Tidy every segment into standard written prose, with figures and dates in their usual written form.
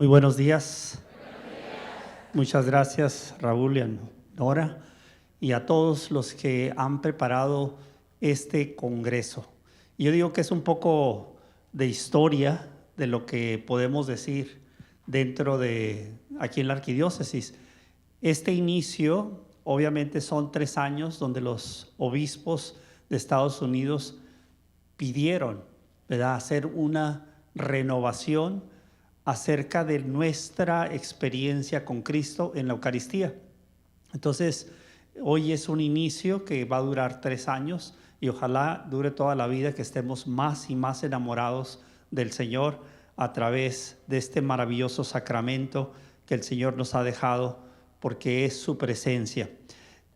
Muy buenos días. Muchas gracias, Raúl y a Nora, y a todos los que han preparado este congreso. Yo digo que es un poco de historia de lo que podemos decir dentro de aquí en la arquidiócesis. Este inicio, obviamente, son 3 años donde los obispos de Estados Unidos pidieron, ¿verdad?, hacer una renovación acerca de nuestra experiencia con Cristo en la Eucaristía. Entonces, hoy es un inicio que va a durar 3 años y ojalá dure toda la vida, que estemos más y más enamorados del Señor a través de este maravilloso sacramento que el Señor nos ha dejado, porque es su presencia.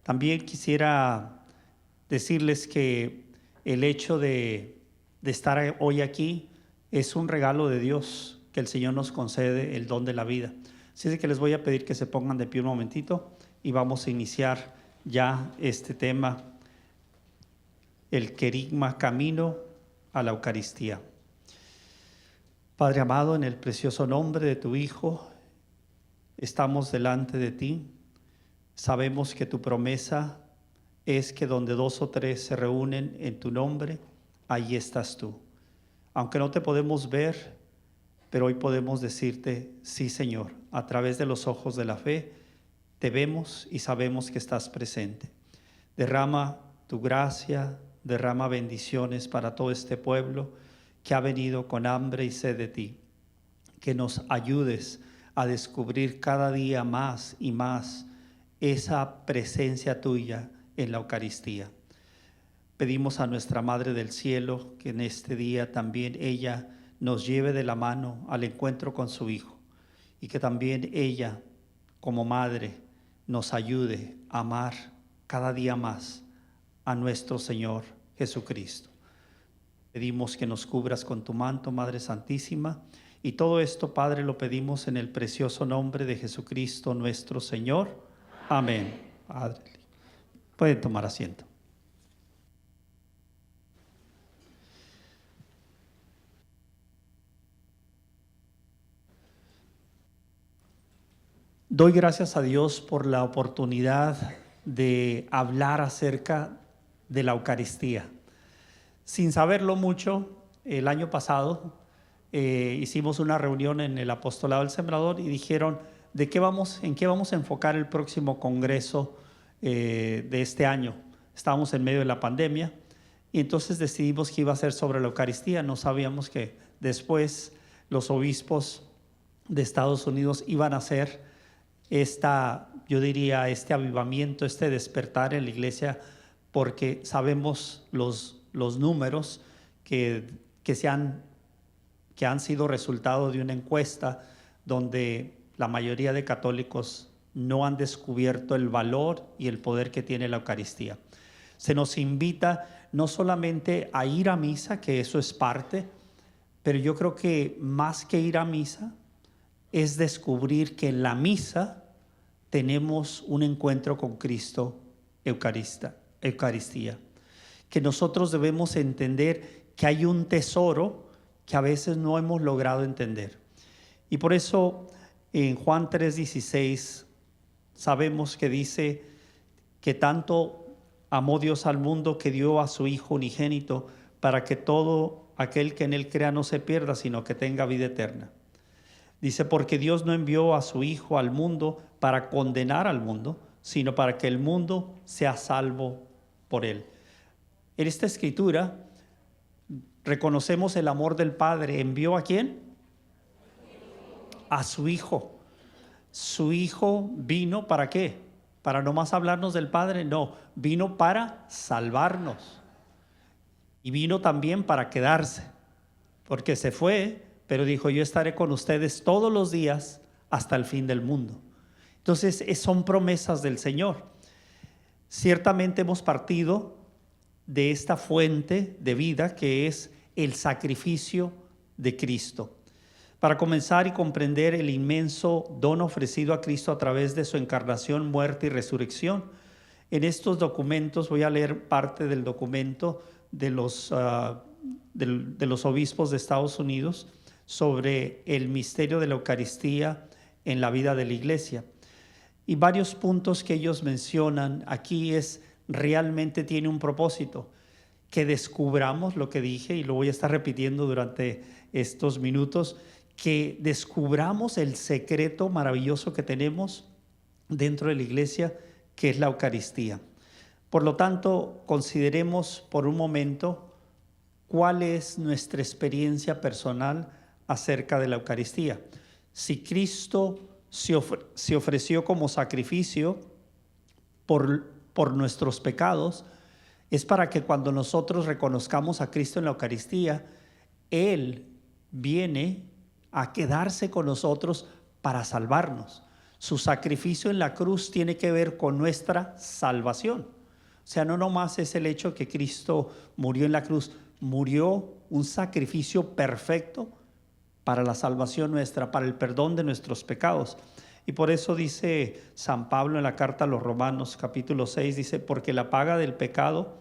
También quisiera decirles que el hecho de estar hoy aquí es un regalo de Dios, que el Señor nos concede el don de la vida. Así es que les voy a pedir que se pongan de pie un momentito y vamos a iniciar ya este tema, el querigma, camino a la Eucaristía. Padre amado, en el precioso nombre de tu Hijo, estamos delante de ti. Sabemos que tu promesa es que donde 2 o 3 se reúnen en tu nombre, ahí estás tú. Aunque no te podemos ver, pero hoy podemos decirte, sí, Señor, a través de los ojos de la fe, te vemos y sabemos que estás presente. Derrama tu gracia, derrama bendiciones para todo este pueblo que ha venido con hambre y sed de ti. Que nos ayudes a descubrir cada día más y más esa presencia tuya en la Eucaristía. Pedimos a nuestra Madre del Cielo que en este día también ella nos lleve de la mano al encuentro con su Hijo, y que también ella, como madre, nos ayude a amar cada día más a nuestro Señor Jesucristo. Pedimos que nos cubras con tu manto, Madre Santísima, y todo esto, Padre, lo pedimos en el precioso nombre de Jesucristo nuestro Señor. Amén. Padre, pueden tomar asiento. Doy gracias a Dios por la oportunidad de hablar acerca de la Eucaristía. Sin saberlo mucho, el año pasado hicimos una reunión en el Apostolado del Sembrador y dijeron, ¿en qué vamos a enfocar el próximo congreso de este año? Estábamos en medio de la pandemia y entonces decidimos que iba a ser sobre la Eucaristía. No sabíamos que después los obispos de Estados Unidos iban a hacer yo diría, este avivamiento, este despertar en la iglesia, porque sabemos los números que han sido resultado de una encuesta donde la mayoría de católicos no han descubierto el valor y el poder que tiene la Eucaristía. Se nos invita no solamente a ir a misa, que eso es parte, pero yo creo que más que ir a misa, es descubrir que en la misa tenemos un encuentro con Cristo, Eucaristía. Que nosotros debemos entender que hay un tesoro que a veces no hemos logrado entender. Y por eso en Juan 3:16 sabemos que dice que tanto amó Dios al mundo que dio a su Hijo unigénito para que todo aquel que en él crea no se pierda, sino que tenga vida eterna. Dice, porque Dios no envió a su Hijo al mundo para condenar al mundo, sino para que el mundo sea salvo por él. En esta escritura reconocemos el amor del Padre. ¿Envió a quién? A su Hijo. Su Hijo vino ¿para qué? ¿Para nomás hablarnos del Padre? No, vino para salvarnos. Y vino también para quedarse, porque se fue, pero dijo, yo estaré con ustedes todos los días hasta el fin del mundo. Entonces, son promesas del Señor. Ciertamente hemos partido de esta fuente de vida que es el sacrificio de Cristo. Para comenzar y comprender el inmenso don ofrecido a Cristo a través de su encarnación, muerte y resurrección, en estos documentos, voy a leer parte del documento de los obispos de Estados Unidos, sobre el misterio de la Eucaristía en la vida de la iglesia. Y varios puntos que ellos mencionan aquí realmente tiene un propósito, que descubramos lo que dije, y lo voy a estar repitiendo durante estos minutos, que descubramos el secreto maravilloso que tenemos dentro de la iglesia, que es la Eucaristía. Por lo tanto, consideremos por un momento cuál es nuestra experiencia personal acerca de la Eucaristía. Si Cristo se ofreció como sacrificio por nuestros pecados, es para que cuando nosotros reconozcamos a Cristo en la Eucaristía, Él viene a quedarse con nosotros para salvarnos. Su sacrificio en la cruz tiene que ver con nuestra salvación. O sea, no nomás es el hecho que Cristo murió en la cruz, murió un sacrificio perfecto para la salvación nuestra, para el perdón de nuestros pecados. Y por eso dice San Pablo en la carta a los Romanos, capítulo 6, dice, porque la paga del pecado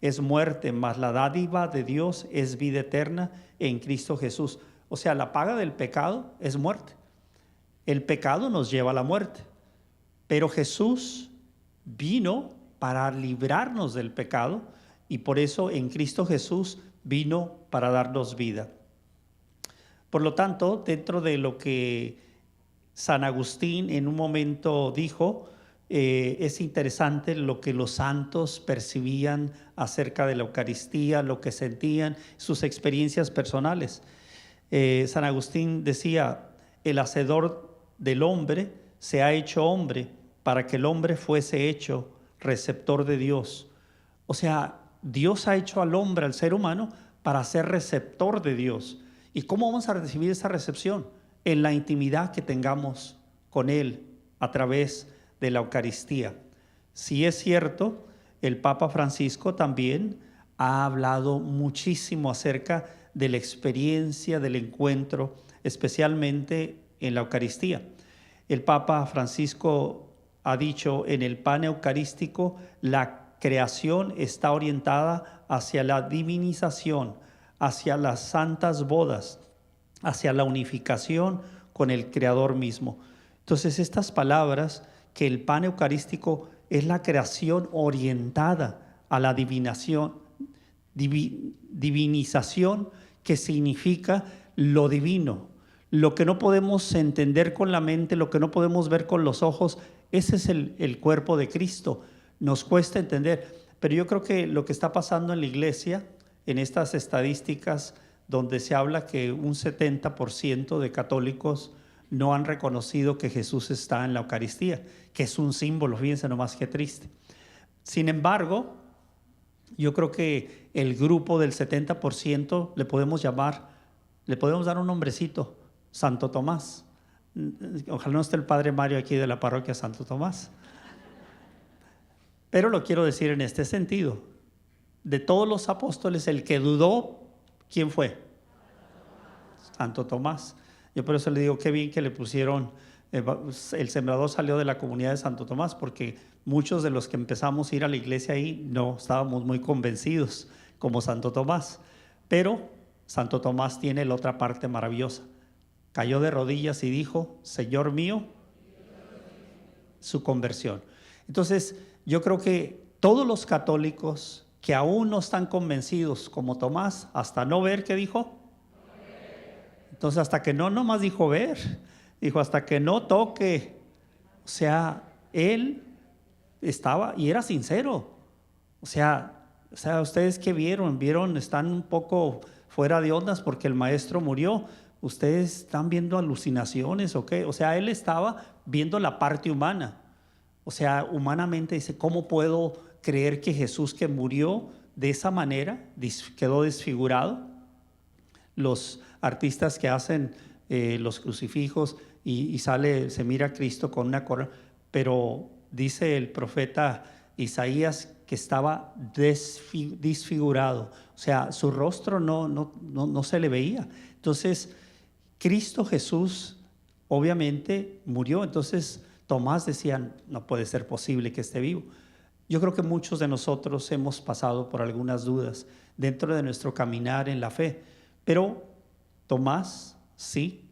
es muerte, mas la dádiva de Dios es vida eterna en Cristo Jesús. O sea, la paga del pecado es muerte. El pecado nos lleva a la muerte, pero Jesús vino para librarnos del pecado, y por eso en Cristo Jesús vino para darnos vida. Por lo tanto, dentro de lo que San Agustín en un momento dijo, es interesante lo que los santos percibían acerca de la Eucaristía, lo que sentían, sus experiencias personales. San Agustín decía, el hacedor del hombre se ha hecho hombre para que el hombre fuese hecho receptor de Dios. O sea, Dios ha hecho al hombre, al ser humano, para ser receptor de Dios. ¿Y cómo vamos a recibir esa recepción? En la intimidad que tengamos con Él a través de la Eucaristía. Si es cierto, el Papa Francisco también ha hablado muchísimo acerca de la experiencia del encuentro, especialmente en la Eucaristía. El Papa Francisco ha dicho, en el pan eucarístico, la creación está orientada hacia la divinización, hacia las santas bodas, hacia la unificación con el Creador mismo. Entonces, estas palabras, que el pan eucarístico es la creación orientada a la divinización, que significa lo divino, lo que no podemos entender con la mente, lo que no podemos ver con los ojos. Ese es el cuerpo de Cristo. Nos cuesta entender, pero yo creo que lo que está pasando en la iglesia, en estas estadísticas donde se habla que un 70% de católicos no han reconocido que Jesús está en la Eucaristía, que es un símbolo, fíjense nomás qué triste. Sin embargo, yo creo que el grupo del 70% le podemos dar un nombrecito, Santo Tomás. Ojalá no esté el Padre Mario aquí de la parroquia Santo Tomás. Pero lo quiero decir en este sentido. De todos los apóstoles, el que dudó, ¿quién fue? Santo Tomás. Yo por eso le digo, qué bien que le pusieron, el sembrador salió de la comunidad de Santo Tomás, porque muchos de los que empezamos a ir a la iglesia ahí no estábamos muy convencidos como Santo Tomás. Pero Santo Tomás tiene la otra parte maravillosa. Cayó de rodillas y dijo, Señor mío, su conversión. Entonces, yo creo que todos los católicos que aún no están convencidos como Tomás, hasta no ver, ¿qué dijo? Entonces, hasta que no nomás dijo ver, dijo hasta que no toque. O sea, él estaba y era sincero. O sea, ustedes que vieron, están un poco fuera de ondas porque el maestro murió. ¿Ustedes están viendo alucinaciones o qué? O sea, él estaba viendo la parte humana. O sea, humanamente dice, ¿cómo puedo creer que Jesús, que murió de esa manera, quedó desfigurado? Los artistas que hacen los crucifijos y se mira a Cristo con una corona, pero dice el profeta Isaías que estaba desfigurado. O sea, su rostro no se le veía. Entonces, Cristo Jesús obviamente murió. Entonces Tomás decía, no puede ser posible que esté vivo. Yo creo que muchos de nosotros hemos pasado por algunas dudas dentro de nuestro caminar en la fe, pero Tomás Sí,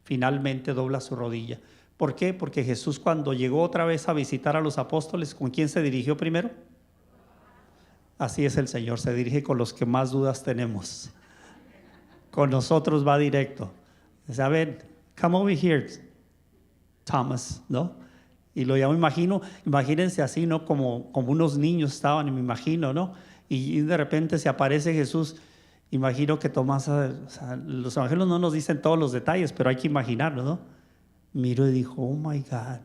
finalmente dobla su rodilla. ¿Por qué? Porque Jesús, cuando llegó otra vez a visitar a los apóstoles, ¿con quién se dirigió primero? Así es el Señor, se dirige con los que más dudas tenemos. Con nosotros va directo. Dice, a ver, come over here, Thomas, ¿no? Y lo llamo, imagínense así, ¿no? Como unos niños estaban, me imagino, ¿no? Y de repente se aparece Jesús. Imagino que Tomás, o sea, los evangelios no nos dicen todos los detalles, pero hay que imaginarlo, ¿no? Miró y dijo, oh my God,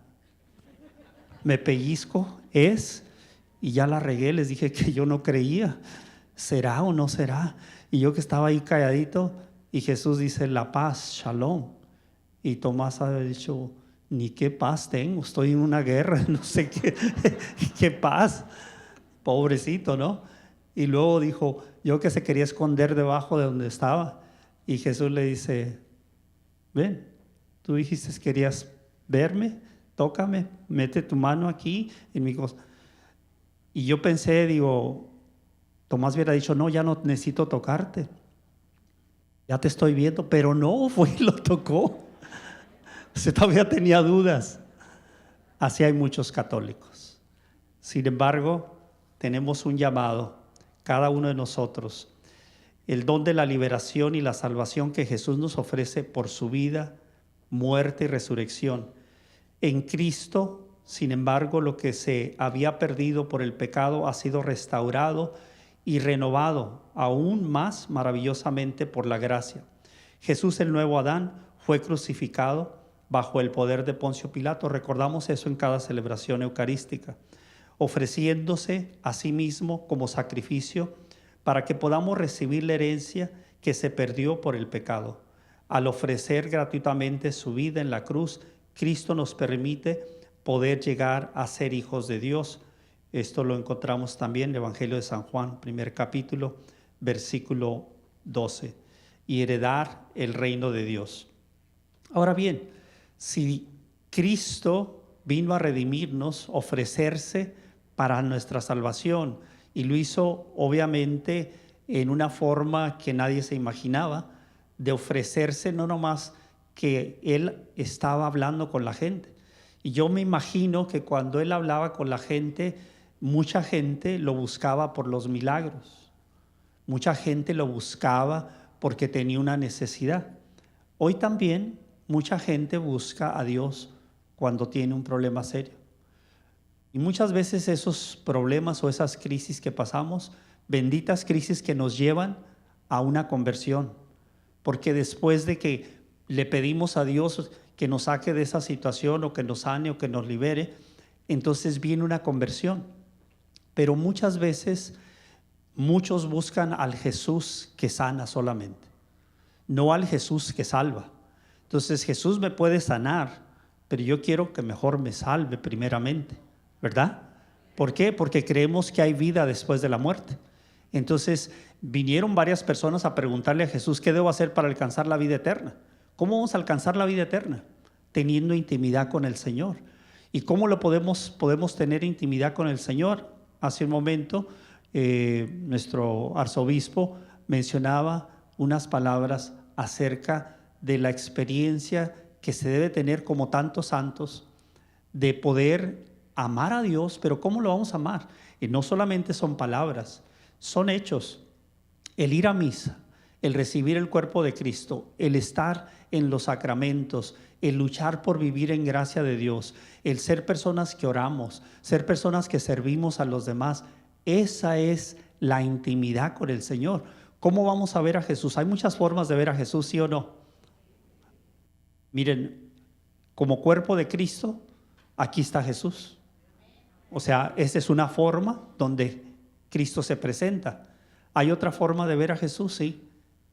me pellizco, y ya la regué, les dije que yo no creía, ¿será o no será? Y yo que estaba ahí calladito, y Jesús dice, la paz, shalom. Y Tomás ha dicho, ni qué paz tengo, estoy en una guerra, no sé qué paz, pobrecito, ¿no? Y luego dijo, yo que se quería esconder debajo de donde estaba, y Jesús le dice, ven, tú dijiste que querías verme, tócame, mete tu mano aquí en mi cosa. Y yo pensé, digo, Tomás hubiera dicho, no, ya no necesito tocarte, ya te estoy viendo, pero no, fue y lo tocó. Se todavía tenía dudas. Así hay muchos católicos. Sin embargo, tenemos un llamado, cada uno de nosotros, el don de la liberación y la salvación que Jesús nos ofrece por su vida, muerte y resurrección. En Cristo, sin embargo, lo que se había perdido por el pecado ha sido restaurado y renovado aún más maravillosamente por la gracia. Jesús, el nuevo Adán, fue crucificado bajo el poder de Poncio Pilato. Recordamos eso en cada celebración eucarística, ofreciéndose a sí mismo como sacrificio para que podamos recibir la herencia que se perdió por el pecado. Al ofrecer gratuitamente su vida en la cruz, Cristo nos permite poder llegar a ser hijos de Dios. Esto lo encontramos también en el Evangelio de San Juan, primer capítulo, versículo 12, y heredar el reino de Dios. Ahora bien, si Cristo vino a redimirnos, ofrecerse para nuestra salvación, y lo hizo obviamente en una forma que nadie se imaginaba, de ofrecerse no nomás que Él estaba hablando con la gente. Y yo me imagino que cuando Él hablaba con la gente, mucha gente lo buscaba por los milagros. Mucha gente lo buscaba porque tenía una necesidad. Hoy también mucha gente busca a Dios cuando tiene un problema serio. Y muchas veces esos problemas o esas crisis que pasamos, benditas crisis que nos llevan a una conversión. Porque después de que le pedimos a Dios que nos saque de esa situación o que nos sane o que nos libere, entonces viene una conversión. Pero muchas veces muchos buscan al Jesús que sana solamente, no al Jesús que salva. Entonces Jesús me puede sanar, pero yo quiero que mejor me salve primeramente, ¿verdad? ¿Por qué? Porque creemos que hay vida después de la muerte. Entonces vinieron varias personas a preguntarle a Jesús, ¿qué debo hacer para alcanzar la vida eterna? ¿Cómo vamos a alcanzar la vida eterna? Teniendo intimidad con el Señor. ¿Y cómo lo podemos tener intimidad con el Señor? Hace un momento nuestro arzobispo mencionaba unas palabras acerca de la experiencia que se debe tener como tantos santos de poder amar a Dios, pero ¿cómo lo vamos a amar? Y no solamente son palabras, son hechos. El ir a misa, el recibir el cuerpo de Cristo, el estar en los sacramentos, el luchar por vivir en gracia de Dios, el ser personas que oramos, ser personas que servimos a los demás, esa es la intimidad con el Señor. ¿Cómo vamos a ver a Jesús? Hay muchas formas de ver a Jesús, ¿sí o no? Miren, como cuerpo de Cristo, aquí está Jesús. O sea, esa es una forma donde Cristo se presenta. Hay otra forma de ver a Jesús, sí,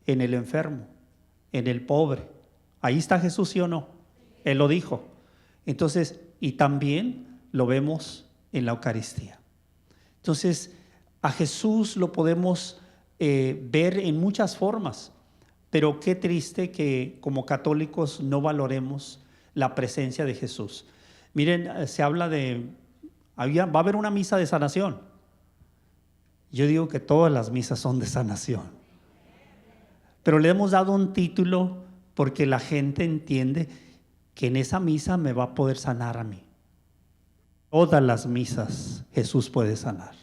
en el enfermo, en el pobre. Ahí está Jesús, ¿sí o no? Él lo dijo. Entonces, y también lo vemos en la Eucaristía. Entonces, a Jesús lo podemos ver en muchas formas, pero qué triste que como católicos no valoremos la presencia de Jesús. Miren, se habla de, va a haber una misa de sanación. Yo digo que todas las misas son de sanación, pero le hemos dado un título porque la gente entiende que en esa misa me va a poder sanar a mí. Todas las misas Jesús puede sanar.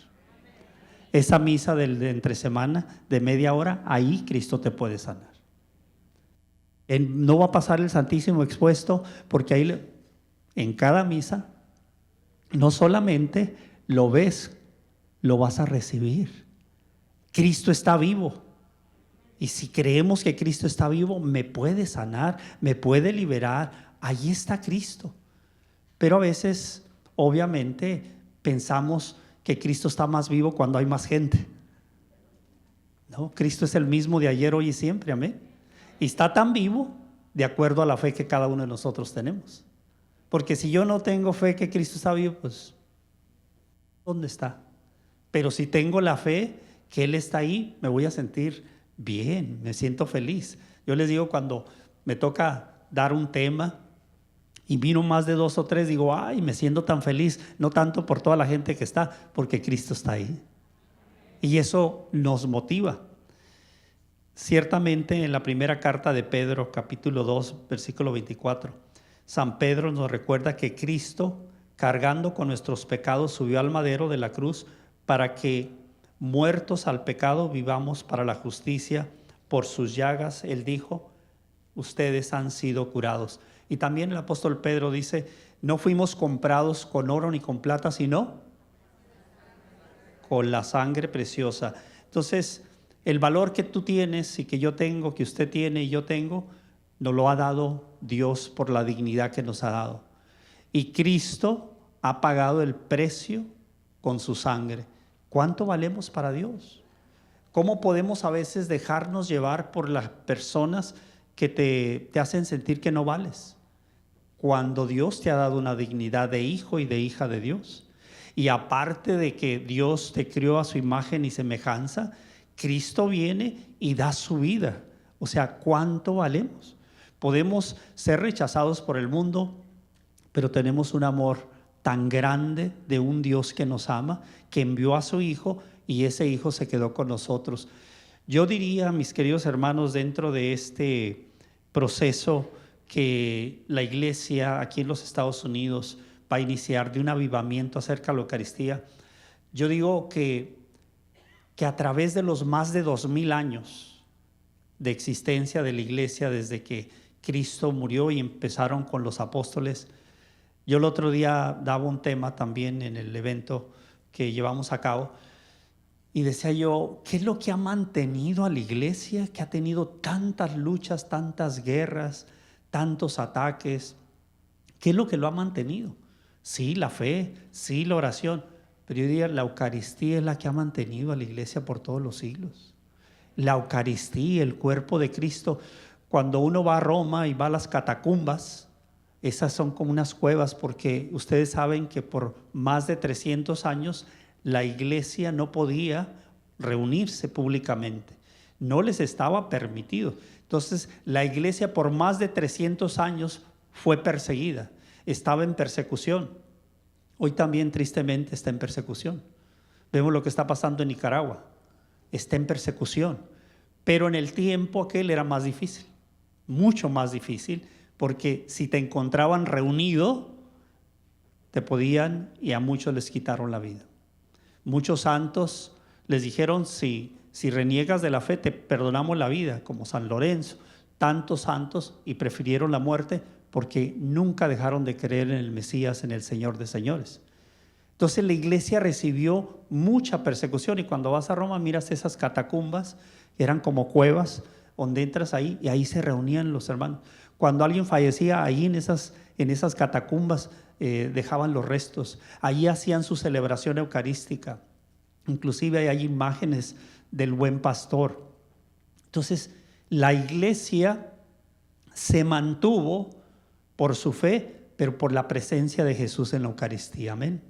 Esa misa de entre semana, de media hora, ahí Cristo te puede sanar. No va a pasar el Santísimo expuesto, porque ahí en cada misa no solamente lo ves, lo vas a recibir. Cristo está vivo. Y si creemos que Cristo está vivo, me puede sanar, me puede liberar. Ahí está Cristo. Pero a veces, obviamente, pensamos que Cristo está más vivo cuando hay más gente. No, Cristo es el mismo de ayer, hoy y siempre, amén. Y está tan vivo de acuerdo a la fe que cada uno de nosotros tenemos. Porque si yo no tengo fe que Cristo está vivo, pues, ¿dónde está? Pero si tengo la fe que Él está ahí, me voy a sentir bien, me siento feliz. Yo les digo, cuando me toca dar un tema y vino más de 2 o 3, digo, ay, me siento tan feliz, no tanto por toda la gente que está, porque Cristo está ahí. Y eso nos motiva. Ciertamente en la primera carta de Pedro, capítulo 2, versículo 24, San Pedro nos recuerda que Cristo, cargando con nuestros pecados, subió al madero de la cruz para que, muertos al pecado, vivamos para la justicia. Por sus llagas, Él dijo, ustedes han sido curados. Y también el apóstol Pedro dice, no fuimos comprados con oro ni con plata, sino con la sangre preciosa. Entonces, el valor que tú tienes y que yo tengo, que usted tiene y yo tengo, nos lo ha dado Dios por la dignidad que nos ha dado. Y Cristo ha pagado el precio con su sangre. ¿Cuánto valemos para Dios? ¿Cómo podemos a veces dejarnos llevar por las personas que te hacen sentir que no vales? Cuando Dios te ha dado una dignidad de hijo y de hija de Dios. Y aparte de que Dios te crió a su imagen y semejanza, Cristo viene y da su vida. O sea, ¿cuánto valemos? Podemos ser rechazados por el mundo, pero tenemos un amor tan grande de un Dios que nos ama, que envió a su Hijo y ese Hijo se quedó con nosotros. Yo diría, mis queridos hermanos, dentro de este proceso que la iglesia aquí en los Estados Unidos va a iniciar de un avivamiento acerca de la Eucaristía, yo digo que a través de los más de 2000 años de existencia de la iglesia, desde que Cristo murió y empezaron con los apóstoles. Yo el otro día daba un tema también en el evento que llevamos a cabo y decía yo, ¿qué es lo que ha mantenido a la iglesia, que ha tenido tantas luchas, tantas guerras, tantos ataques? ¿Qué es lo que lo ha mantenido? Sí, la fe, sí, la oración, pero yo diría, la Eucaristía es la que ha mantenido a la iglesia por todos los siglos. La Eucaristía, el cuerpo de Cristo. Cuando uno va a Roma y va a las catacumbas, esas son como unas cuevas, porque ustedes saben que por más de 300 años la iglesia no podía reunirse públicamente, no les estaba permitido. Entonces la iglesia por más de 300 años fue perseguida, estaba en persecución. Hoy también tristemente está en persecución. Vemos lo que está pasando en Nicaragua, está en persecución, pero en el tiempo aquel era más difícil, mucho más difícil, porque si te encontraban reunido, te podían, y a muchos les quitaron la vida. Muchos santos les dijeron, si reniegas de la fe, te perdonamos la vida, como San Lorenzo, tantos santos, y prefirieron la muerte porque nunca dejaron de creer en el Mesías, en el Señor de señores. Entonces la iglesia recibió mucha persecución, y cuando vas a Roma miras esas catacumbas, eran como cuevas, donde entras ahí y ahí se reunían los hermanos. Cuando alguien fallecía, ahí en esas catacumbas dejaban los restos. Allí hacían su celebración eucarística. Inclusive hay imágenes del buen pastor. Entonces, la iglesia se mantuvo por su fe, pero por la presencia de Jesús en la Eucaristía. Amén.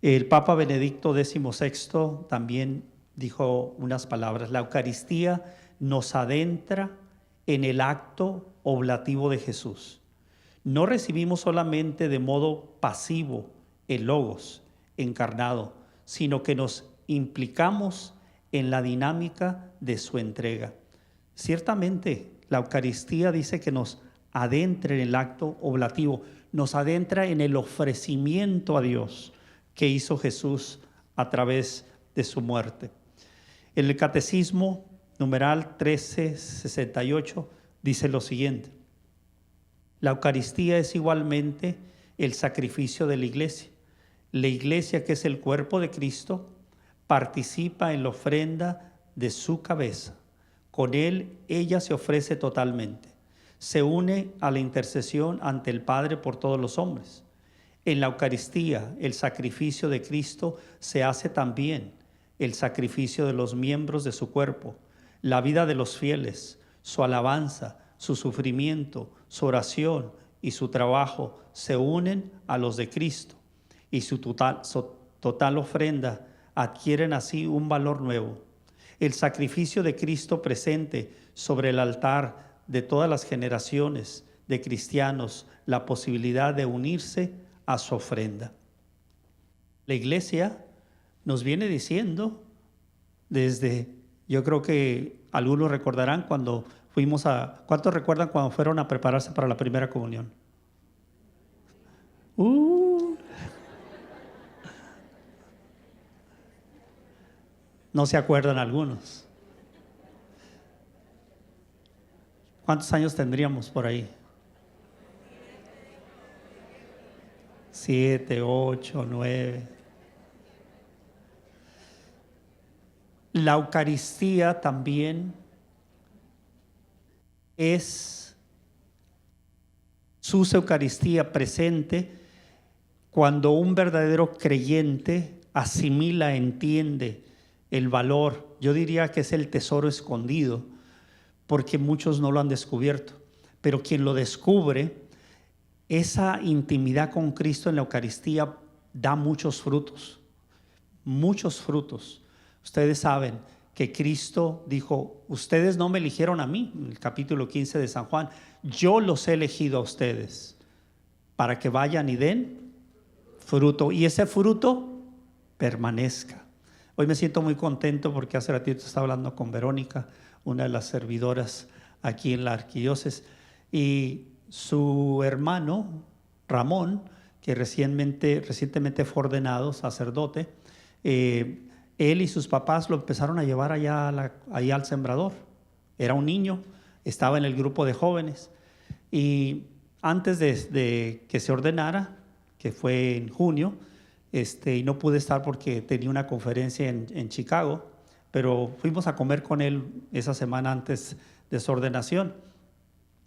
El Papa Benedicto XVI también dijo unas palabras: la Eucaristía nos adentra en el acto oblativo de Jesús. No recibimos solamente de modo pasivo el Logos encarnado, sino que nos implicamos en la dinámica de su entrega. Ciertamente, la Eucaristía dice que nos adentra en el acto oblativo, nos adentra en el ofrecimiento a Dios que hizo Jesús a través de su muerte. En el Catecismo, numeral 1368, dice lo siguiente: la Eucaristía es igualmente el sacrificio de la Iglesia. La Iglesia, que es el cuerpo de Cristo, participa en la ofrenda de su cabeza. Con él, ella se ofrece totalmente. Se une a la intercesión ante el Padre por todos los hombres. En la Eucaristía, el sacrificio de Cristo se hace también el sacrificio de los miembros de su cuerpo, la vida de los fieles, su alabanza, su sufrimiento, su oración y su trabajo se unen a los de Cristo, y su total ofrenda adquieren así un valor nuevo. El sacrificio de Cristo presente sobre el altar de todas las generaciones de cristianos la posibilidad de unirse a su ofrenda. La Iglesia nos viene diciendo desde, yo creo que algunos recordarán cuando fuimos a, ¿cuántos recuerdan cuando fueron a prepararse para la primera comunión? No se acuerdan algunos. ¿Cuántos años tendríamos por ahí? 7, 8, 9. La Eucaristía también es su Eucaristía presente cuando un verdadero creyente asimila, entiende el valor. Yo diría que es el tesoro escondido, porque muchos no lo han descubierto, pero quien lo descubre, esa intimidad con Cristo en la Eucaristía da muchos frutos, muchos frutos. Ustedes saben que Cristo dijo: ustedes no me eligieron a mí, en el capítulo 15 de San Juan, yo los he elegido a ustedes para que vayan y den fruto, y ese fruto permanezca. Hoy me siento muy contento porque hace ratito estaba hablando con Verónica, una de las servidoras aquí en la arquidiócesis, y su hermano Ramón, que recientemente fue ordenado sacerdote, él y sus papás lo empezaron a llevar allá al sembrador. Era un niño, estaba en el grupo de jóvenes, y antes de que se ordenara, que fue en junio, y no pude estar porque tenía una conferencia en Chicago, pero fuimos a comer con él esa semana antes de su ordenación.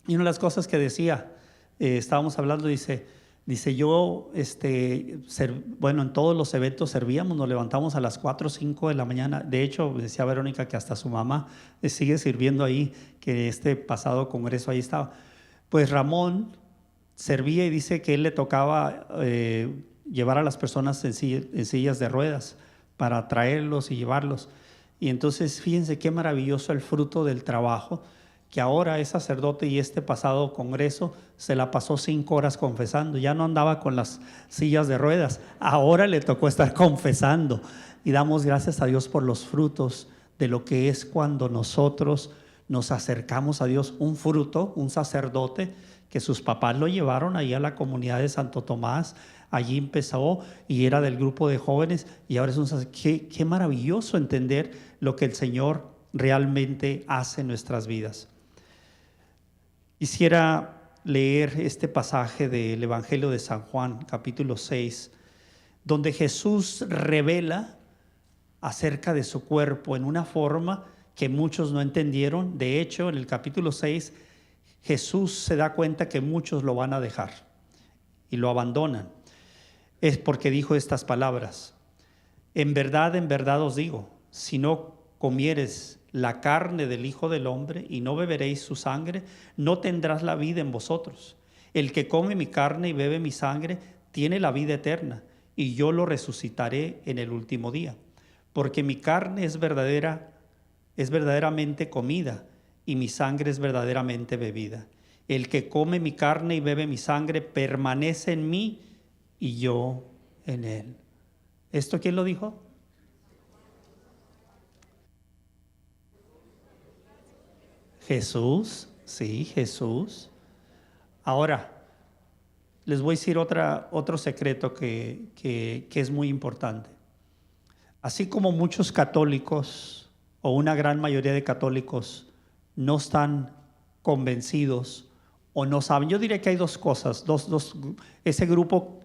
Y una de las cosas que decía, estábamos hablando, dice yo, bueno, en todos los eventos servíamos, nos levantamos a las 4 o 5 de la mañana. De hecho, decía Verónica que hasta su mamá sigue sirviendo ahí, que este pasado congreso ahí estaba. Pues Ramón servía, y dice que él le tocaba llevar a las personas en sillas de ruedas para traerlos y llevarlos. Y entonces fíjense qué maravilloso el fruto del trabajo, que ahora es sacerdote, y este pasado congreso se la pasó 5 horas confesando. Ya no andaba con las sillas de ruedas, ahora le tocó estar confesando. Y damos gracias a Dios por los frutos de lo que es cuando nosotros nos acercamos a Dios. Un fruto, un sacerdote que sus papás lo llevaron ahí a la comunidad de Santo Tomás. Allí empezó y era del grupo de jóvenes, y ahora es un sacerdote. Qué maravilloso entender lo que el Señor realmente hace en nuestras vidas. Quisiera leer este pasaje del Evangelio de San Juan, capítulo 6, donde Jesús revela acerca de su cuerpo en una forma que muchos no entendieron. De hecho, en el capítulo 6, Jesús se da cuenta que muchos lo van a dejar y lo abandonan. Es porque dijo estas palabras: en verdad os digo, si no comieres la carne del Hijo del Hombre y no beberéis su sangre, no tendrás la vida en vosotros. El que come mi carne y bebe mi sangre tiene la vida eterna, y yo lo resucitaré en el último día. Porque mi carne es verdaderamente comida, y mi sangre es verdaderamente bebida. El que come mi carne y bebe mi sangre permanece en mí y yo en él. ¿Esto quién lo dijo? Jesús, sí, Jesús. Ahora, les voy a decir otro secreto que es muy importante. Así como muchos católicos, o una gran mayoría de católicos, no están convencidos o no saben. Yo diría que hay dos cosas. Ese grupo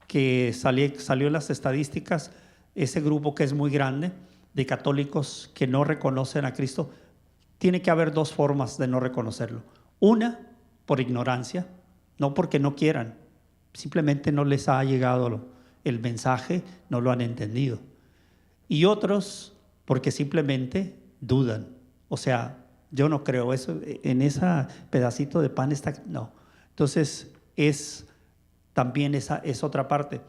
que salió en las estadísticas, ese grupo que es muy grande de católicos que no reconocen a Cristo, tiene que haber dos formas de no reconocerlo. Una, por ignorancia, no porque no quieran, simplemente no les ha llegado el mensaje, no lo han entendido. Y otros, porque simplemente dudan. O sea, yo no creo eso, en ese pedacito de pan está, no. Entonces, también esa es otra parte.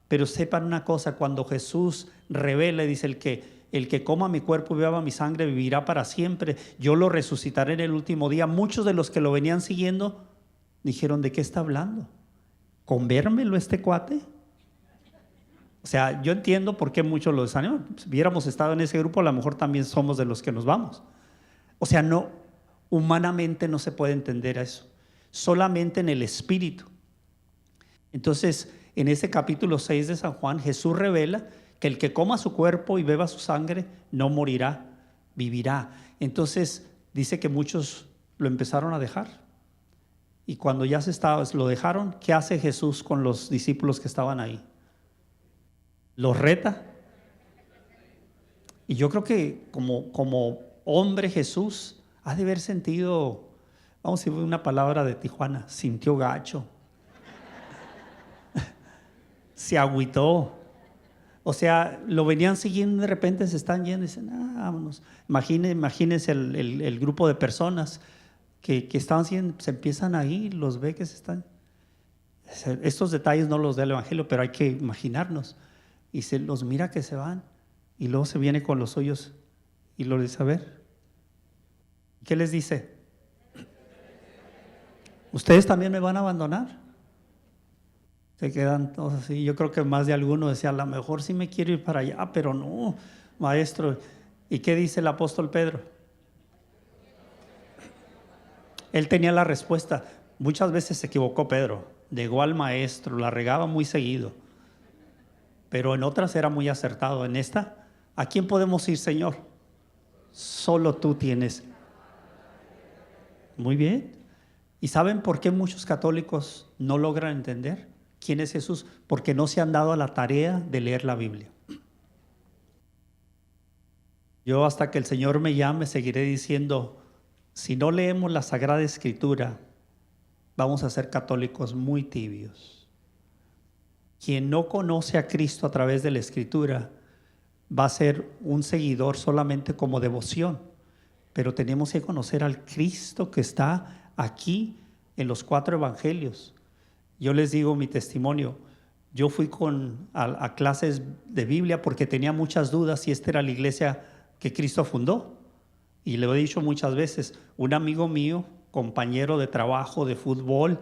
Pero sepan una cosa, cuando Jesús revela, dice el que coma mi cuerpo y beba mi sangre vivirá para siempre, yo lo resucitaré en el último día. Muchos de los que lo venían siguiendo dijeron, ¿de qué está hablando? ¿Con vérmelo este cuate? O sea, yo entiendo por qué muchos lo desaniman. Si hubiéramos estado en ese grupo, a lo mejor también somos de los que nos vamos. O sea, no, humanamente no se puede entender eso, solamente en el espíritu. Entonces, en ese capítulo 6 de San Juan, Jesús revela que el que coma su cuerpo y beba su sangre no morirá, vivirá. Entonces, dice que muchos lo empezaron a dejar. Y cuando ya lo dejaron, ¿qué hace Jesús con los discípulos que estaban ahí? Los reta. Y yo creo que como hombre Jesús ha de haber sentido, vamos a decir una palabra de Tijuana, sintió gacho. Se agüitó. O sea, lo venían siguiendo y de repente se están yendo y dicen, vámonos. Imagínense el grupo de personas que estaban siguiendo, se empiezan a ir, los ve que se están. Estos detalles no los da el Evangelio, pero hay que imaginarnos. Y se los mira que se van y luego se viene con los suyos y lo dice, a ver, ¿qué les dice? ¿Ustedes también me van a abandonar? Se quedan todos así. Yo creo que más de alguno decía, a lo mejor sí me quiero ir para allá, pero no, maestro. ¿Y qué dice el apóstol Pedro? Él tenía la respuesta. Muchas veces se equivocó Pedro, llegó al maestro, la regaba muy seguido, pero en otras era muy acertado. En esta, ¿a quién podemos ir, Señor? Solo tú tienes. Muy bien. ¿Y saben por qué muchos católicos no logran entender quién es Jesús? Porque no se han dado a la tarea de leer la Biblia. Yo hasta que el Señor me llame seguiré diciendo, si no leemos la Sagrada Escritura, vamos a ser católicos muy tibios. Quien no conoce a Cristo a través de la Escritura va a ser un seguidor solamente como devoción, pero tenemos que conocer al Cristo que está aquí en los 4 evangelios. Yo les digo mi testimonio, yo fui a clases de Biblia porque tenía muchas dudas si esta era la iglesia que Cristo fundó. Y le he dicho muchas veces, un amigo mío, compañero de trabajo, de fútbol,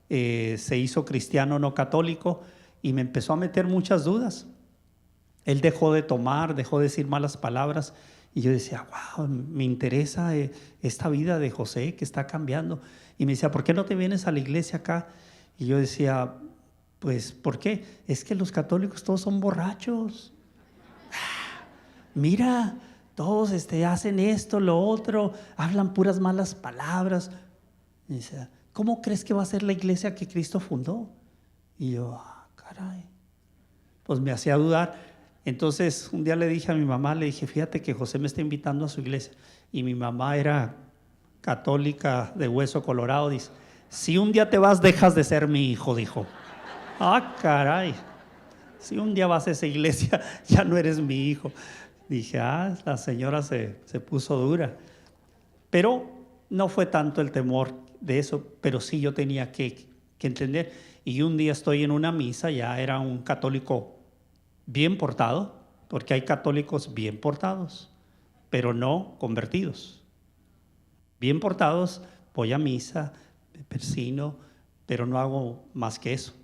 se hizo cristiano no católico y me empezó a meter muchas dudas. Él dejó de tomar, dejó de decir malas palabras y yo decía, wow, me interesa esta vida de José que está cambiando. Y me decía, ¿por qué no te vienes a la iglesia acá? Y yo decía, pues, ¿por qué? Es que los católicos todos son borrachos. Mira, todos hacen esto, lo otro, hablan puras malas palabras. Y dice, ¿cómo crees que va a ser la iglesia que Cristo fundó? Y yo, caray, pues me hacía dudar. Entonces un día le dije a mi mamá, le dije, fíjate que José me está invitando a su iglesia. Y mi mamá era católica de hueso colorado, dice, si un día te vas, dejas de ser mi hijo, dijo. Caray, si un día vas a esa iglesia, ya no eres mi hijo. Dije, la señora se puso dura. Pero no fue tanto el temor de eso, pero sí yo tenía que entender. Y un día estoy en una misa, ya era un católico bien portado, porque hay católicos bien portados, pero no convertidos. Bien portados, voy a misa, me persino, pero no hago más que eso.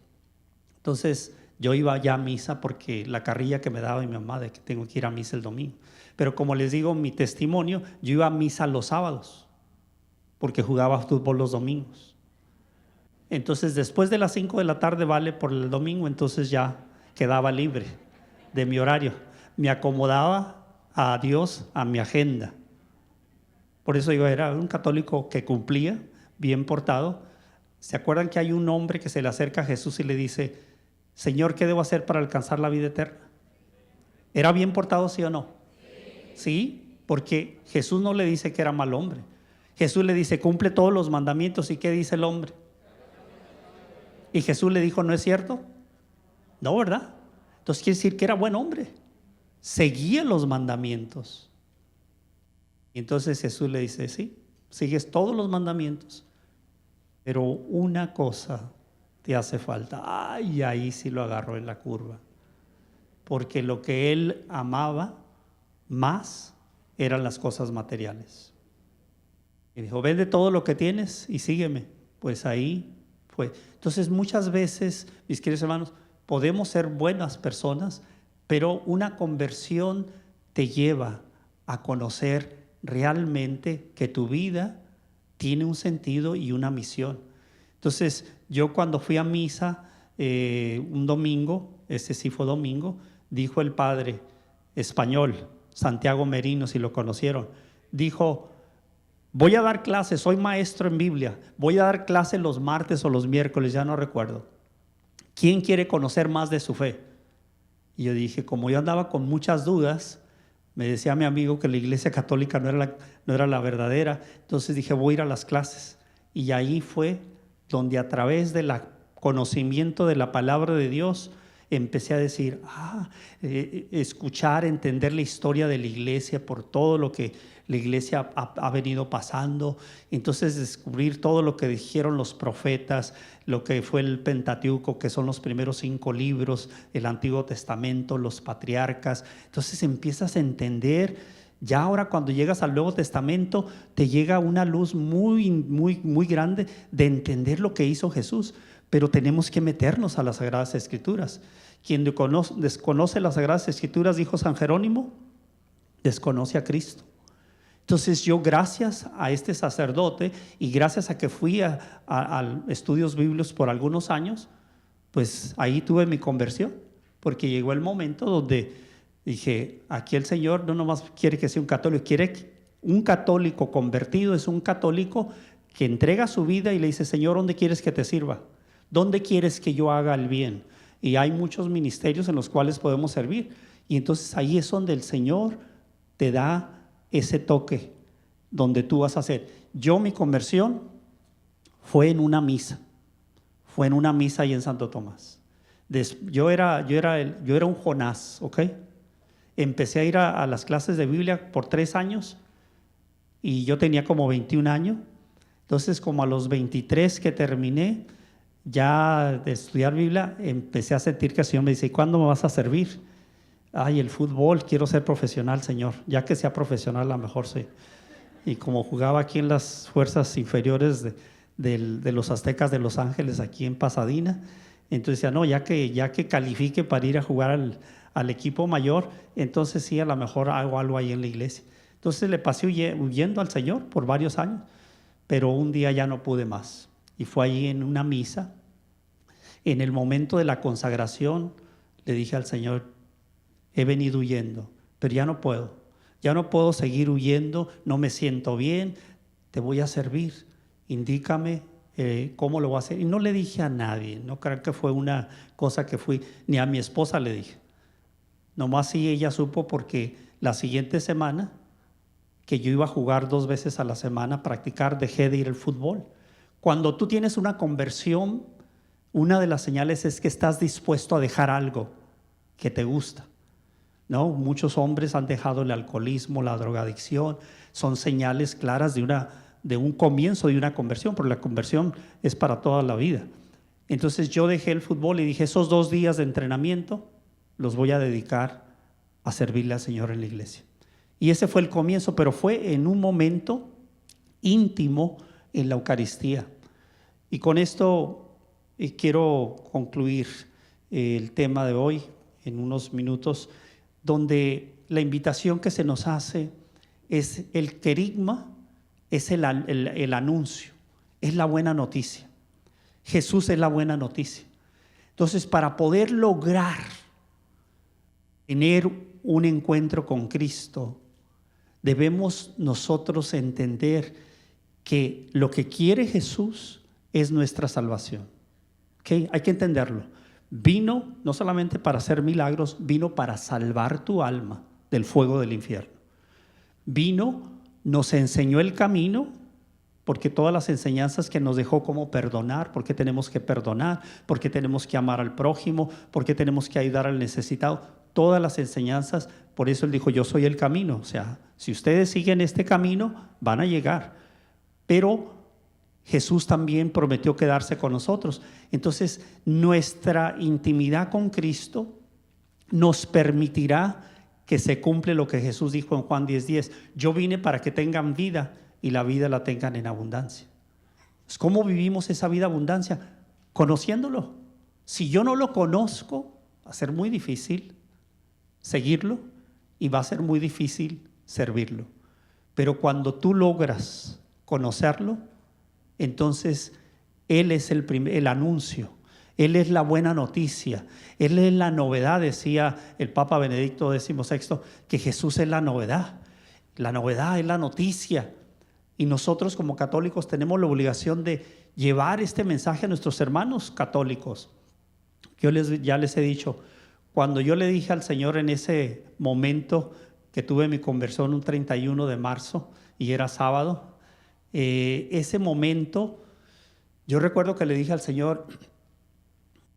Entonces yo iba ya a misa porque la carrilla que me daba mi mamá de que tengo que ir a misa el domingo. Pero como les digo, mi testimonio, yo iba a misa los sábados. porque jugaba fútbol los domingos. Entonces después de las 5 de la tarde vale por el domingo, entonces ya quedaba libre de mi horario. Me acomodaba a Dios, a mi agenda. Por eso yo era un católico que cumplía, bien portado. ¿Se acuerdan que hay un hombre que se le acerca a Jesús y le dice: Señor, ¿qué debo hacer para alcanzar la vida eterna? ¿Era bien portado, sí o no? Sí, porque Jesús no le dice que era mal hombre. Jesús le dice: cumple todos los mandamientos. ¿Y qué dice el hombre? Y Jesús le dijo: ¿no es cierto? No, ¿verdad? Entonces quiere decir que era buen hombre, seguía los mandamientos. Y entonces Jesús le dice: sí, sigues todos los mandamientos, pero una cosa te hace falta. Ay, ahí sí lo agarró en la curva, porque lo que él amaba más eran las cosas materiales. Y dijo: vende todo lo que tienes y sígueme. Pues ahí fue. Entonces muchas veces, mis queridos hermanos, podemos ser buenas personas, pero una conversión te lleva a conocer realmente que tu vida tiene un sentido y una misión. Entonces yo cuando fui a misa un domingo, ese sí fue domingo, dijo el padre español, Santiago Merino, si lo conocieron, dijo: voy a dar clases, soy maestro en Biblia, voy a dar clases los martes o los miércoles, ya no recuerdo. ¿Quién quiere conocer más de su fe? Y yo dije, como yo andaba con muchas dudas, me decía mi amigo que la iglesia católica no era la verdadera, entonces dije, voy a ir a las clases. Y ahí fue donde a través del conocimiento de la palabra de Dios empecé a decir, escuchar, entender la historia de la iglesia por todo lo que la iglesia ha venido pasando. Entonces descubrir todo lo que dijeron los profetas, lo que fue el Pentateuco, que son los primeros 5 libros, el Antiguo Testamento, los patriarcas. Entonces empiezas a entender. Ya ahora cuando llegas al Nuevo Testamento te llega una luz muy, muy, muy grande de entender lo que hizo Jesús. Pero tenemos que meternos a las Sagradas Escrituras. Quien desconoce las Sagradas Escrituras, dijo San Jerónimo, desconoce a Cristo. Entonces yo, gracias a este sacerdote y gracias a que fui a estudios bíblicos por algunos años, pues ahí tuve mi conversión, porque llegó el momento donde dije, aquí el Señor no nomás quiere que sea un católico, quiere un católico convertido, es un católico que entrega su vida y le dice, Señor, ¿dónde quieres que te sirva? ¿Dónde quieres que yo haga el bien? Y hay muchos ministerios en los cuales podemos servir. Y entonces ahí es donde el Señor te da ese toque, donde tú vas a hacer. Yo, mi conversión fue en una misa. Fue en una misa ahí en Santo Tomás. Yo era un Jonás, ¿ok? Empecé a ir a las clases de Biblia por 3 años y yo tenía como 21 años. Entonces, como a los 23 que terminé ya de estudiar Biblia, empecé a sentir que el Señor me dice, ¿y cuándo me vas a servir? Ay, el fútbol, quiero ser profesional, Señor. Ya que sea profesional, a lo mejor sí. Y como jugaba aquí en las fuerzas inferiores de los Aztecas de Los Ángeles, aquí en Pasadena, entonces decía, no, ya que califique para ir a jugar al equipo mayor, entonces sí, a lo mejor hago algo ahí en la iglesia. Entonces le pasé huyendo al Señor por varios años, pero un día ya no pude más. Y fue ahí en una misa, en el momento de la consagración, le dije al Señor, he venido huyendo, pero ya no puedo seguir huyendo, no me siento bien, te voy a servir, indícame cómo lo voy a hacer. Y no le dije a nadie, no creo que fue una cosa que fui, ni a mi esposa le dije, nomás sí ella supo, porque la siguiente semana, que yo iba a jugar 2 veces a la semana a practicar, dejé de ir al fútbol. Cuando tú tienes una conversión, una de las señales es que estás dispuesto a dejar algo que te gusta, ¿no? Muchos hombres han dejado el alcoholismo, la drogadicción, son señales claras de un comienzo de una conversión, pero la conversión es para toda la vida. Entonces yo dejé el fútbol y dije, esos 2 días de entrenamiento los voy a dedicar a servirle al Señor en la iglesia. Y ese fue el comienzo, pero fue en un momento íntimo en la Eucaristía. Y con esto quiero concluir el tema de hoy en unos minutos, donde la invitación que se nos hace es el querigma es el anuncio, es la buena noticia. Jesús es la buena noticia. Entonces, para poder lograr tener un encuentro con Cristo, debemos nosotros entender que lo que quiere Jesús es nuestra salvación. ¿Okay? Hay que entenderlo. Vino no solamente para hacer milagros, vino para salvar tu alma del fuego del infierno. Vino, nos enseñó el camino, porque todas las enseñanzas que nos dejó, cómo perdonar, por qué tenemos que perdonar, por qué tenemos que amar al prójimo, por qué tenemos que ayudar al necesitado, todas las enseñanzas. Por eso Él dijo, yo soy el camino. O sea, si ustedes siguen este camino, van a llegar. Pero Jesús también prometió quedarse con nosotros. Entonces, nuestra intimidad con Cristo nos permitirá que se cumple lo que Jesús dijo en Juan 10:10. Yo vine para que tengan vida y la vida la tengan en abundancia. ¿Cómo vivimos esa vida abundancia? Conociéndolo. Si yo no lo conozco, va a ser muy difícil seguirlo y va a ser muy difícil servirlo. Pero cuando tú logras conocerlo, entonces Él es el anuncio, Él es la buena noticia, Él es la novedad. Decía el Papa Benedicto XVI que Jesús es la novedad es la noticia. Y nosotros como católicos tenemos la obligación de llevar este mensaje a nuestros hermanos católicos. Yo ya les he dicho, cuando yo le dije al Señor en ese momento que tuve mi conversión un 31 de marzo y era sábado, ese momento yo recuerdo que le dije al Señor,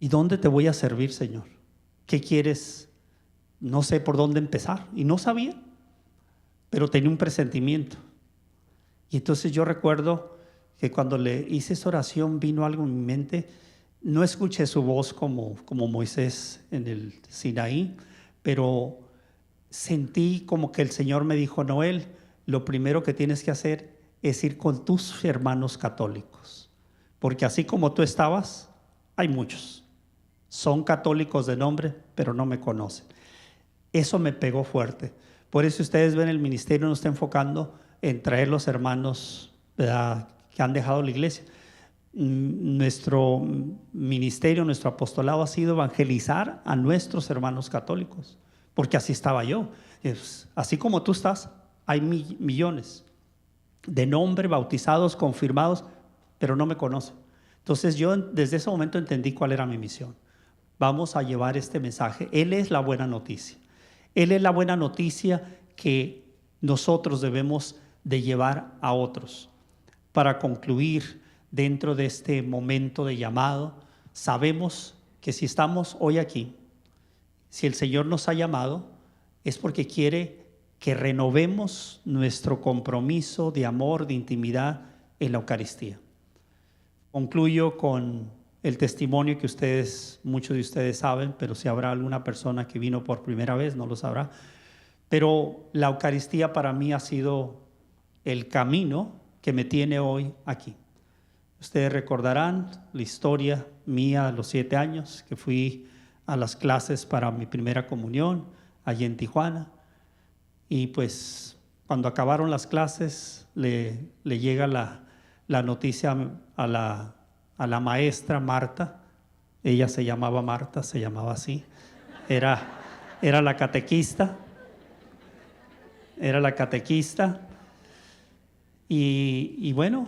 ¿y dónde te voy a servir, Señor? ¿Qué quieres? No sé por dónde empezar. Y no sabía, pero tenía un presentimiento. Y entonces yo recuerdo que cuando le hice esa oración vino algo en mi mente. No escuché su voz como Moisés en el Sinaí, pero sentí como que el Señor me dijo, Noel, lo primero que tienes que hacer es ir con tus hermanos católicos, porque así como tú estabas, hay muchos. Son católicos de nombre, pero no me conocen. Eso me pegó fuerte. Por eso ustedes ven el ministerio nos está enfocando en traer los hermanos, ¿verdad?, que han dejado la iglesia. Nuestro ministerio, nuestro apostolado ha sido evangelizar a nuestros hermanos católicos, porque así estaba yo. Así como tú estás, hay millones de nombre, bautizados, confirmados, pero no me conocen. Entonces yo desde ese momento entendí cuál era mi misión. Vamos a llevar este mensaje. Él es la buena noticia. Él es la buena noticia que nosotros debemos de llevar a otros. Para concluir, dentro de este momento de llamado, sabemos que si estamos hoy aquí, si el Señor nos ha llamado, es porque quiere que renovemos nuestro compromiso de amor, de intimidad en la Eucaristía. Concluyo con el testimonio que muchos de ustedes saben, pero si habrá alguna persona que vino por primera vez, no lo sabrá. Pero la Eucaristía para mí ha sido el camino que me tiene hoy aquí. Ustedes recordarán la historia mía a los 7 años, que fui a las clases para mi primera comunión allí en Tijuana. Y pues cuando acabaron las clases le llega la noticia a la maestra Marta. Ella se llamaba Marta, se llamaba así. Era la catequista. Era la catequista. Y bueno,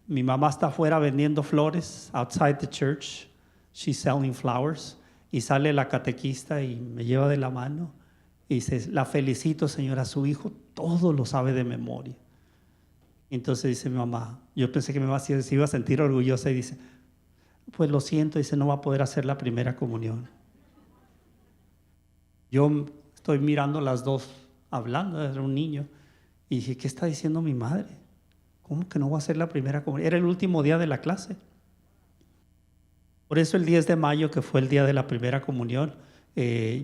mi mamá está afuera vendiendo flores, outside the church. She's selling flowers. Y sale la catequista y me lleva de la mano y dice, la felicito, señora, su hijo todo lo sabe de memoria. Entonces dice mi mamá, yo pensé que mi mamá se iba a sentir orgullosa y dice, pues lo siento, dice, no va a poder hacer la primera comunión. Yo estoy mirando las dos hablando, era un niño, y dije, ¿qué está diciendo mi madre? ¿Cómo que no va a hacer la primera comunión? Era el último día de la clase. Por eso el 10 de mayo, que fue el día de la primera comunión,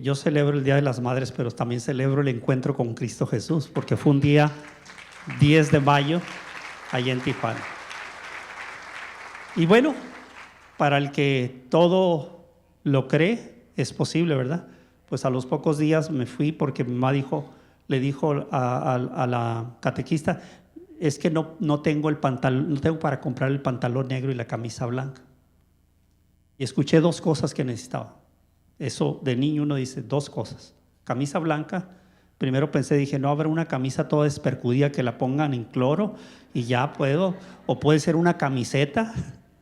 yo celebro el Día de las Madres, pero también celebro el encuentro con Cristo Jesús, porque fue un día 10 de mayo allá en Tijuana. Y bueno, para el que todo lo cree, es posible, ¿verdad? Pues a los pocos días me fui porque mi mamá le dijo a la catequista, es que no tengo el pantalón, no tengo para comprar el pantalón negro y la camisa blanca. Y escuché dos cosas que necesitaba. Eso de niño uno dice dos cosas. Camisa blanca, primero pensé, dije, no habrá una camisa toda despercudida que la pongan en cloro y ya puedo, o puede ser una camiseta.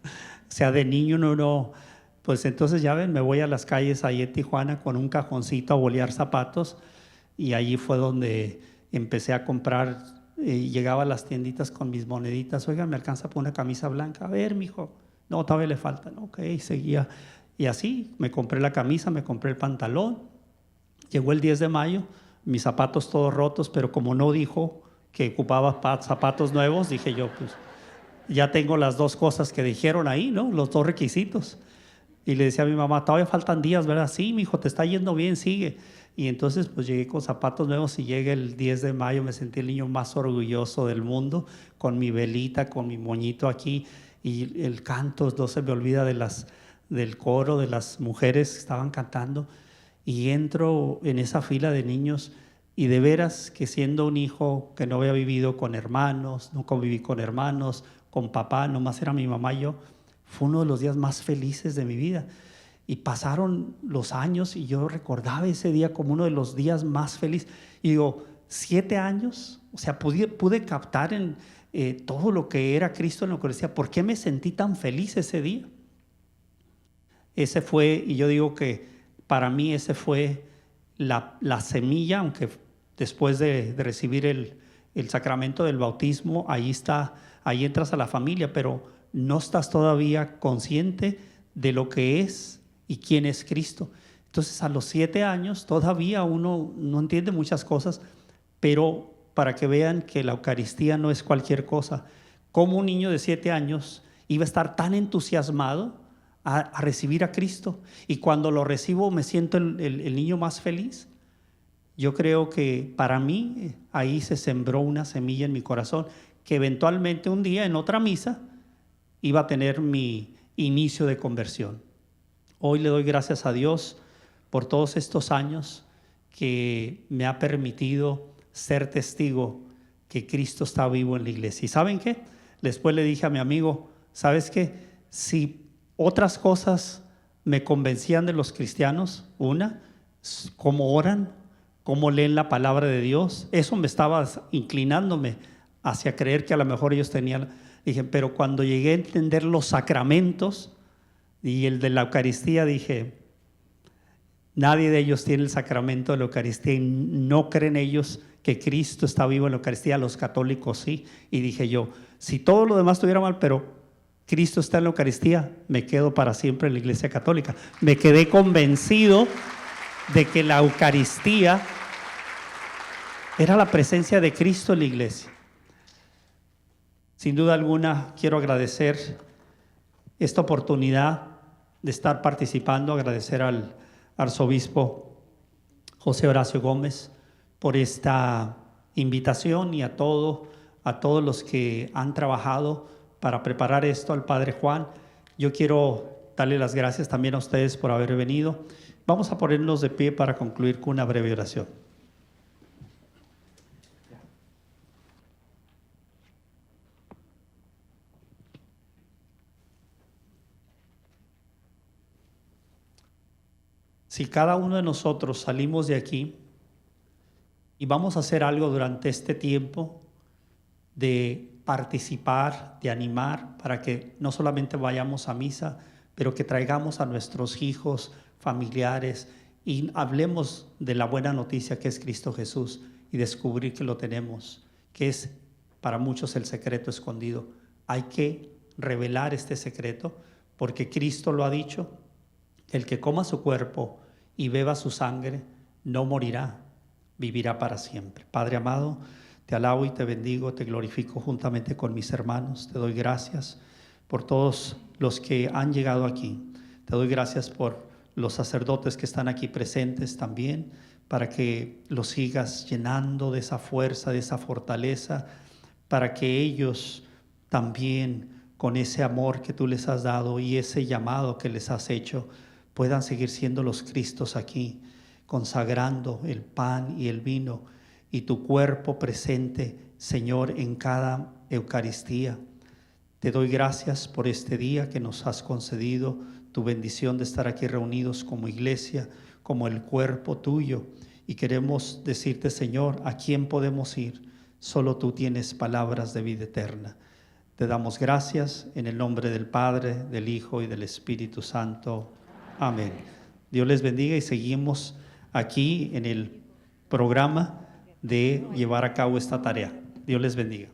O sea, de niño no, pues entonces ya ven, me voy a las calles ahí en Tijuana con un cajoncito a bolear zapatos, y allí fue donde empecé a comprar. Llegaba a las tienditas con mis moneditas, oiga, ¿me alcanza por una camisa blanca? A ver, mijo, no, todavía le falta, ¿no? Ok, seguía. Y así, me compré la camisa, me compré el pantalón. Llegó el 10 de mayo, mis zapatos todos rotos, pero como no dijo que ocupaba zapatos nuevos, dije yo, pues ya tengo las dos cosas que dijeron ahí, ¿no? Los dos requisitos. Y le decía a mi mamá, todavía faltan días, ¿verdad? Sí, mi hijo, te está yendo bien, sigue. Y entonces pues llegué con zapatos nuevos, y llega el 10 de mayo, me sentí el niño más orgulloso del mundo, con mi velita, con mi moñito aquí, y el canto, no se me olvida del coro de las mujeres que estaban cantando, y entro en esa fila de niños, y de veras que siendo un hijo que no había vivido con hermanos, no conviví con hermanos, con papá, nomás era mi mamá y yo, fue uno de los días más felices de mi vida. Y pasaron los años y yo recordaba ese día como uno de los días más felices. Y digo, 7 años, o sea, pude captar en todo lo que era Cristo en la Eucaristía. ¿Por qué me sentí tan feliz ese día? Ese fue, y yo digo que para mí ese fue la semilla, aunque después de recibir el sacramento del bautismo, ahí entras a la familia, pero no estás todavía consciente de lo que es y quién es Cristo. Entonces a los 7 años todavía uno no entiende muchas cosas, pero para que vean que la Eucaristía no es cualquier cosa. Como un niño de 7 años iba a estar tan entusiasmado a recibir a Cristo, y cuando lo recibo me siento el niño más feliz. Yo creo que para mí ahí se sembró una semilla en mi corazón, que eventualmente un día en otra misa iba a tener mi inicio de conversión. Hoy le doy gracias a Dios por todos estos años que me ha permitido ser testigo que Cristo está vivo en la iglesia. ¿Y saben qué? Después le dije a mi amigo, ¿sabes qué? Si otras cosas me convencían de los cristianos, una, cómo oran, cómo leen la palabra de Dios, eso me estaba inclinándome hacia creer que a lo mejor ellos tenían. Dije, pero cuando llegué a entender los sacramentos y el de la Eucaristía, dije, nadie de ellos tiene el sacramento de la Eucaristía, y no creen ellos que Cristo está vivo en la Eucaristía. Los católicos sí. Y dije yo, si todo lo demás estuviera mal, pero Cristo está en la Eucaristía, me quedo para siempre en la Iglesia Católica. Me quedé convencido de que la Eucaristía era la presencia de Cristo en la iglesia. Sin duda alguna quiero agradecer esta oportunidad de estar participando, agradecer al arzobispo José Horacio Gómez por esta invitación, y a todos los que han trabajado para preparar esto, al Padre Juan. Yo quiero darle las gracias también a ustedes por haber venido. Vamos a ponernos de pie para concluir con una breve oración. Si cada uno de nosotros salimos de aquí y vamos a hacer algo durante este tiempo de participar, de animar, para que no solamente vayamos a misa, pero que traigamos a nuestros hijos, familiares, y hablemos de la buena noticia que es Cristo Jesús, y descubrir que lo tenemos, que es para muchos el secreto escondido. Hay que revelar este secreto, porque Cristo lo ha dicho: el que coma su cuerpo y beba su sangre no morirá, vivirá para siempre. Padre amado, te alabo y te bendigo, te glorifico juntamente con mis hermanos. Te doy gracias por todos los que han llegado aquí. Te doy gracias por los sacerdotes que están aquí presentes también, para que los sigas llenando de esa fuerza, de esa fortaleza, para que ellos también, con ese amor que tú les has dado y ese llamado que les has hecho, puedan seguir siendo los Cristos aquí, consagrando el pan y el vino y tu cuerpo presente Señor, en cada Eucaristía. Te doy gracias por este día que nos has concedido, tu bendición de estar aquí reunidos como iglesia, como el cuerpo tuyo. Y queremos decirte, Señor, ¿a quién podemos ir? Solo tú tienes palabras de vida eterna. Te damos gracias en el nombre del Padre, del Hijo y del Espíritu Santo. Amén. Dios les bendiga y seguimos aquí en el programa de llevar a cabo esta tarea. Dios les bendiga.